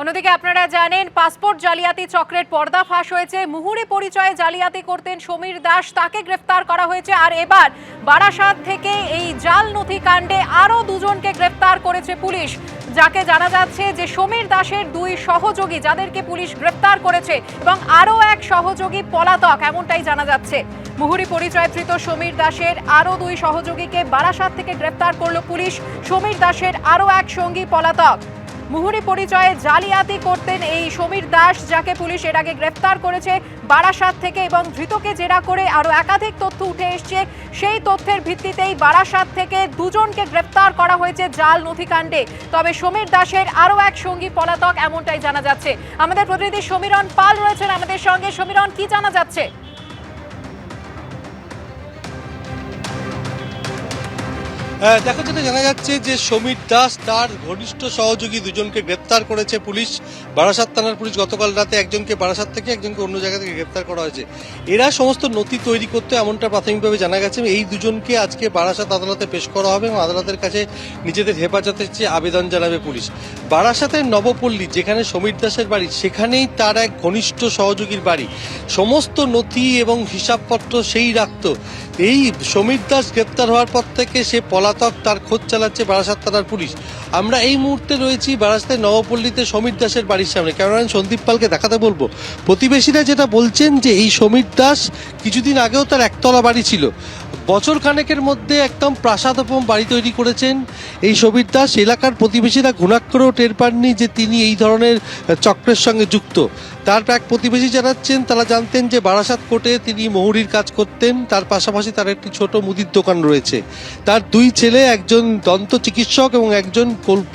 অন্যদিকে আপনারা জানেন পাসপোর্ট জালিয়াতি চক্রের পর্দাফাঁস হয়েছে। মুহুরী পরিচয়ে জালিয়াতি করতেন সমীর দাস, তাকে গ্রেফতার করা হয়েছে। আর এবার বারাসাত থেকে এই জাল নথি কাণ্ডে আরও দুজনকে গ্রেফতার করেছে পুলিশ, যাকে জানা যাচ্ছে যে সমীর দাসের দুই সহযোগী যাদেরকে পুলিশ গ্রেফতার করেছে এবং আরও এক সহযোগী পলাতক, এমনটাই জানা যাচ্ছে। মুহুরী পরিচয় ধৃত সমীর দাসের আরও দুই সহযোগীকে বারাসাত থেকে গ্রেফতার করল পুলিশ। সমীর দাসের আরও এক সঙ্গী পলাতক। মুহুরী পরিচয়ে জালিয়াতি করতেন এই সমীর দাস, যাকে পুলিশ এর আগে গ্রেফতার করেছে বারাসাত থেকে, এবং ধৃতকে জেরা করে আরও একাধিক তথ্য উঠে এসছে। সেই তথ্যের ভিত্তিতেই বারাসাত থেকে দুজনকে গ্রেফতার করা হয়েছে জাল নথিকাণ্ডে। তবে সমীর দাসের আরও এক সঙ্গী পলাতক, এমনটাই জানা যাচ্ছে। আমাদের প্রতিনিধি সমীরণ পাল রয়েছেন আমাদের সঙ্গে। সমীরণ, কি জানা যাচ্ছে? দেখো, যেটা জানা যাচ্ছে যে সমীর দাস তার ঘনিষ্ঠ সহযোগী দুজনকে গ্রেপ্তার করেছে পুলিশ। বারাসাত থানার পুলিশ গতকাল রাতে একজনকে বারাসাত থেকে, একজনকে অন্য জায়গা থেকে গ্রেপ্তার করা হয়েছে। এরা সমস্ত নথি তৈরি করতে, এমনটা প্রাথমিকভাবে জানা গেছে। এই দুজনকে আজকে বারাসাত আদালতে পেশ করা হবে এবং আদালতের কাছে নিজেদের হেফাজতের চেয়ে আবেদন জানাবে পুলিশ। বারাসাতের নবপল্লী, যেখানে সমীর দাসের বাড়ি, সেখানেই তার এক ঘনিষ্ঠ সহযোগীর বাড়ি। সমস্ত নথি এবং হিসাবপত্র সেই রাখত। এই সমীর দাস গ্রেপ্তার হওয়ার পর থেকে সে পলাতক, তার খোঁজ চালাচ্ছে বারাসাত থানার পুলিশ। আমরা এই মুহূর্তে রয়েছি বারাসাতের নবপল্লীতে সমীর দাসের বাড়ির সামনে। ক্যামেরাম্যান সন্দীপ পালকে দেখাতে বলবো। প্রতিবেশীরা যেটা বলছেন যে এই সমীর দাস কিছুদিন আগেও তার একতলা বাড়ি ছিল। বছর খানেকের মধ্যে একদম প্রাসাদোপম বাড়ি তৈরি করেছেন এই সমীর দাস। এলাকার প্রতিবেশীরা ঘুণাক্ষরেও টের পাননি যে তিনি এই ধরনের চক্রের সঙ্গে যুক্ত। তার এক প্রতিবেশী জানাচ্ছেন, তারা জানতেন যে বারাসাত কোর্টে তিনি মুহুরীর কাজ করতেন। তার পাশাপাশি তার একটি ছোট মুদির দোকান রয়েছে। তার দুই ছেলে, একজন দন্ত চিকিৎসক এবং একজন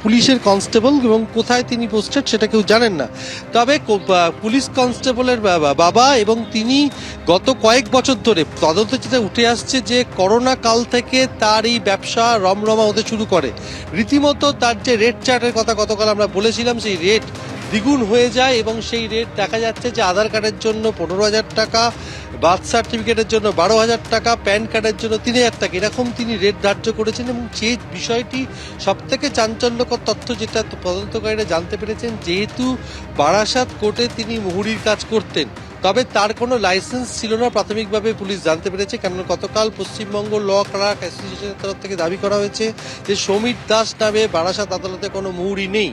পুলিশের কনস্টেবল, এবং কোথায় তিনি পোস্টেড সেটা কেউ জানেন না। তবে পুলিশ কনস্টেবলের বাবা এবং তিনি গত কয়েক বছর ধরে তদন্তে যেটা উঠে আসছে যে করোনা কাল থেকে তার এই ব্যবসা রমরমা হতে শুরু করে। রীতিমতো তার যে রেট চার্টের কথা গতকাল আমরা বলেছিলাম, সেই রেট দ্বিগুণ হয়ে যায় এবং সেই রেট দেখা যাচ্ছে যে আধার কার্ডের জন্য 15,000 টাকা, বার্থ সার্টিফিকেটের জন্য 12,000 টাকা, প্যান কার্ডের জন্য 3,000 টাকা, এরকম তিনি রেট ধার্য করেছেন। এবং যে বিষয়টি সব থেকে চাঞ্চল্যকর তথ্য যেটা তদন্তকারীরা জানতে পেরেছেন, যেহেতু বারাসাত কোর্টে তিনি মুহুরীর কাজ করতেন, তবে তার কোনো লাইসেন্স ছিল না প্রাথমিকভাবে পুলিশ জানতে পেরেছে। কেন গতকাল পশ্চিমবঙ্গ ল ক্লার্ক অ্যাসোসিয়েশনের তরফ থেকে দাবি করা হয়েছে যে সমীর দাস নামে বারাসাত আদালতে কোনো মুহুরী নেই।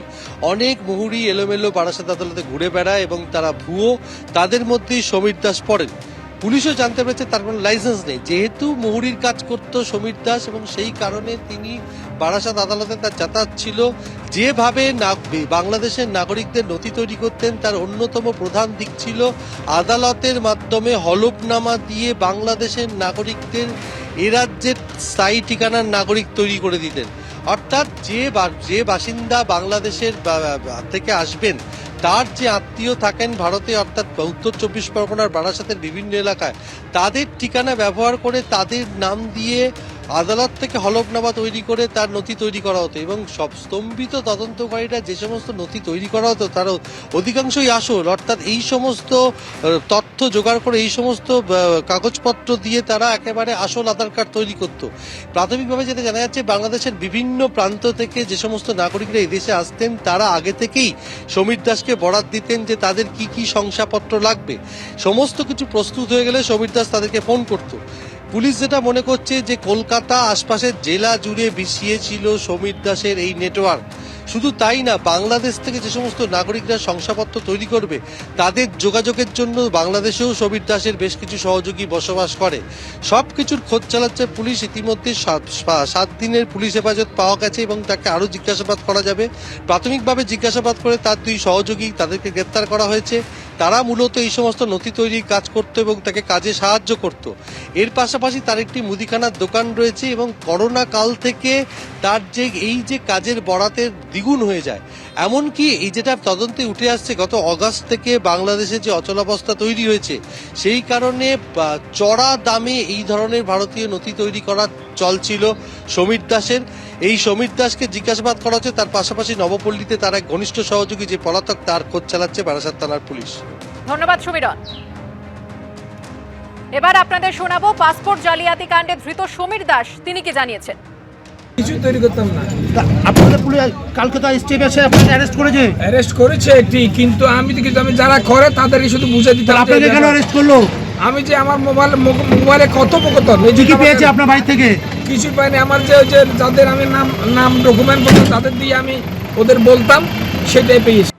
অনেক মুহুরী এলোমেলো বারাসাত আদালতে ঘুরে বেড়ায় এবং তারা ভুয়ো। তাদের মধ্যেই সমীর দাস পড়েন। পুলিশও জানতে পেরেছে তার কোনো লাইসেন্স নেই, যেহেতু মুহুরীর কাজ করত সমীর দাস, এবং সেই কারণে তিনি বারাসাত আদালতে তার যাতায়াত ছিল। যেভাবে বাংলাদেশের নাগরিকদের নথি তৈরি করতেন, তার অন্যতম প্রধান দিক ছিল আদালতের মাধ্যমে হলফনামা দিয়ে বাংলাদেশের নাগরিকদের এ রাজ্যের স্থায়ী ঠিকানার নাগরিক তৈরি করে দিতেন। অর্থাৎ যে বাসিন্দা বাংলাদেশের থেকে আসবেন, তার যে আত্মীয় থাকেন ভারতে, অর্থাৎ উত্তর 24 পরগনার বারাসাতের বিভিন্ন এলাকায়, তাদের ঠিকানা ব্যবহার করে তাদের নাম দিয়ে আদালত থেকে হলফনামা তৈরি করে তার নথি তৈরি করা হতো। এবং সব স্তম্ভিত তদন্তকারীরা যে সমস্ত নথি তৈরি করা হতো তার অধিকাংশই আসল, অর্থাৎ এই সমস্ত তথ্য জোগাড় করে এই সমস্ত কাগজপত্র দিয়ে তারা একেবারে আসল আধার কার্ড তৈরি করত। প্রাথমিকভাবে যেটা জানা যাচ্ছে, বাংলাদেশের বিভিন্ন প্রান্ত থেকে যে সমস্ত নাগরিকরা এদেশে আসতেন, তারা আগে থেকেই সমীর দাসকে বরাত দিতেন যে তাদের কি কি শংসাপত্র লাগবে। সমস্ত কিছু প্রস্তুত হয়ে গেলে সমীর দাস তাদেরকে ফোন করত। পুলিশ যেটা মনে করছে যে কলকাতা আশপাশের জেলা জুড়ে বিছিয়ে ছিল সমীর দাসের এই নেটওয়ার্ক। শুধু তাই না, বাংলাদেশ থেকে যে সমস্ত নাগরিকরা শংসাপত্র তৈরি করবে, তাদের যোগাযোগের জন্য বাংলাদেশেও সমীর দাসের বেশ কিছু সহযোগী বসবাস করে। সব কিছুর খোঁজ চালাচ্ছে পুলিশ। ইতিমধ্যে 7 দিনের পুলিশ হেফাজত পাওয়া গেছে এবং তাকে আরও জিজ্ঞাসাবাদ করা যাবে। প্রাথমিকভাবে জিজ্ঞাসাবাদ করে তার দুই সহযোগী, তাদেরকে গ্রেপ্তার করা হয়েছে। তারা মূলত এই সমস্ত নথি তৈরির কাজ করত এবং তাকে কাজে সাহায্য করত। এর পাশাপাশি তার একটি মুদিখানার দোকান রয়েছে এবং করোনা কাল থেকে তার এই যে কাজের বরাতের দ্বিগুণ হয়ে যায়। এমনকি এই যেটা তদন্তে উঠে আসছে, গত অগাস্ট থেকে বাংলাদেশে যে অচলাবস্থা তৈরি হয়েছে, সেই কারণে চড়া দামে এই ধরনের ভারতীয় নথি তৈরি করার চল ছিল সমীর দাসের। এই সমীর দাসকে জিজ্ঞাসাবাদ করা হচ্ছে। তার পাশাপাশি নবপল্লীতে তার এক ঘনিষ্ঠ সহযোগী যে পলাতক, তার খোঁজ চালাচ্ছে বারাসাত থানার পুলিশ। ধন্যবাদ সমীরণ। এবার আপনাদের শোনাবো পাসপোর্ট জালিয়াতি কাণ্ডে ধৃত সমীর দাস তিনি কি জানিয়েছেন। কিছু তৈরি করতাম না। আপনাদের পুলিশ কালকে তো স্টেপ এসে আপনাকে অ্যারেস্ট করেছে। অ্যারেস্ট করেছে একটি, কিন্তু আমি যারা করে তাদেরকে শুধু বুঝে দিতাম। আপনাকে কেন অ্যারেস্ট করলো? আমি যে আমার মোবাইলে কথোপকথন কি পেয়েছে আপনার বাড়ি থেকে? কিছু পাইনি। আমার যে যাদের আমি নাম ডকুমেন্ট বলতাম তাদের দিয়ে আমি ওদের বলতাম, সেটাই পেয়েছি।